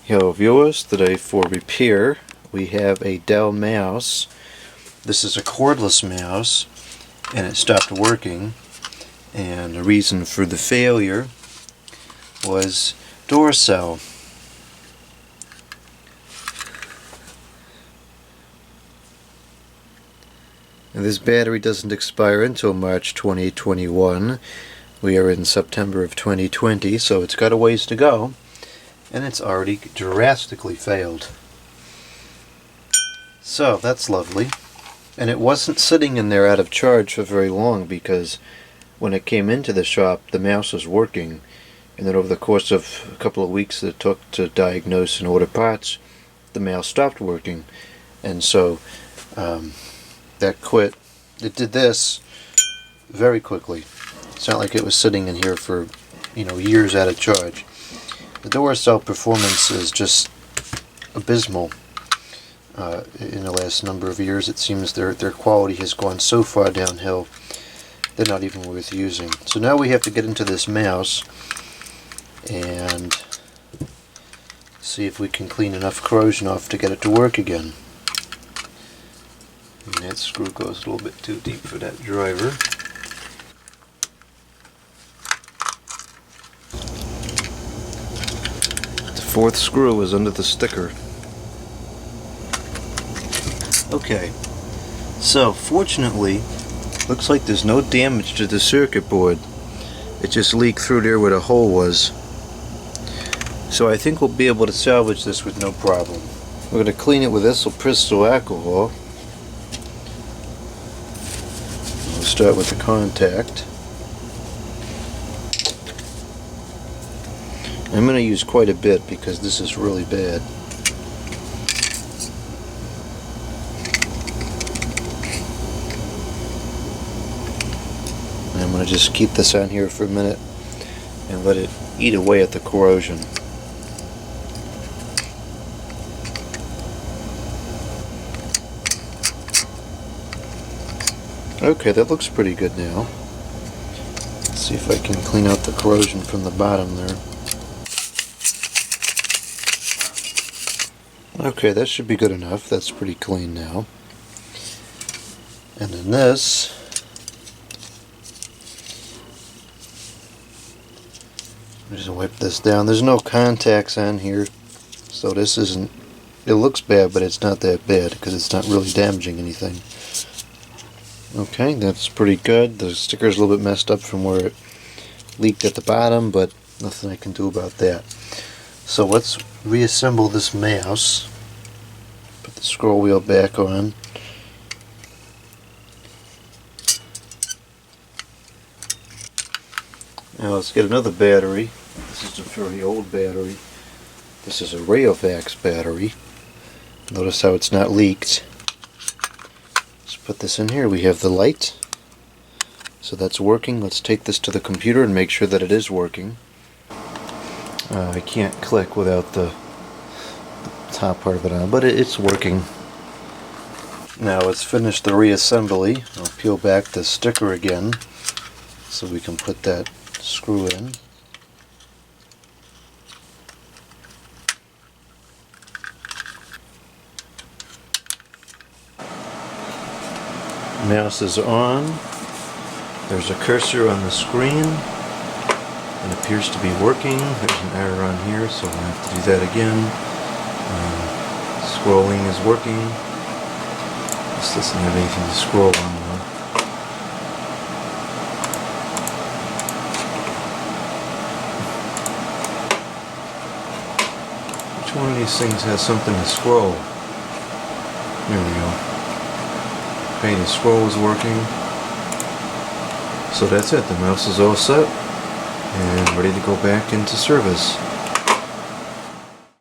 Hello viewers, today for repair we have a Dell mouse. This is a cordless mouse and it stopped working, and the reason for the failure was Duracell. And this battery doesn't expire until March 2021. We are in September of 2020, so it's got a ways to go. And it's already drastically failed. So that's lovely. And it wasn't sitting in there out of charge for very long, because when it came into the shop the mouse was working, and then over the course of a couple of weeks that it took to diagnose and order parts, the mouse stopped working. And so that quit. It did this very quickly. It's not like it was sitting in here for years out of charge. The Duracell performance is just abysmal. In the last number of years, it seems their quality has gone so far downhill, they're not even worth using. So now we have to get into this mouse and see if we can clean enough corrosion off to get it to work again. And that screw goes a little bit too deep for that driver. Fourth screw is under the sticker. Okay, so fortunately looks like there's no damage to the circuit board. It just leaked through there where the hole was. So I think we'll be able to salvage this with no problem. We're going to clean it with isopropyl alcohol. We'll start with the contact. I'm going to use quite a bit because this is really bad. And I'm going to just keep this on here for a minute and let it eat away at the corrosion. Okay, that looks pretty good now. Let's see if I can clean out the corrosion from the bottom there. Okay, that should be good enough. That's pretty clean now. And then this, I'm just wipe this down. There's no contacts on here, so this isn't, it looks bad, but it's not that bad because it's not really damaging anything. Okay, that's pretty good. The sticker's a little bit messed up from where it leaked at the bottom, but nothing I can do about that. So let's reassemble this mouse. Put the scroll wheel back on. Now let's get another battery. This is a very old battery. This is a Rayovac battery. Notice how it's not leaked. Let's put this in here. We have the light. So that's working. Let's take this to the computer and make sure that it is working. I can't click without the top part of it on, but it's working. Now let's finish the reassembly. I'll peel back the sticker again so we can put that screw in. Mouse is on. There's a cursor on the screen. It appears to be working. There's an error on here, so I'll have to do that again. Scrolling is working. This doesn't have anything to scroll on though. Which one of these things has something to scroll? There we go. Okay, the scroll is working. So that's it. The mouse is all set and ready to go back into service.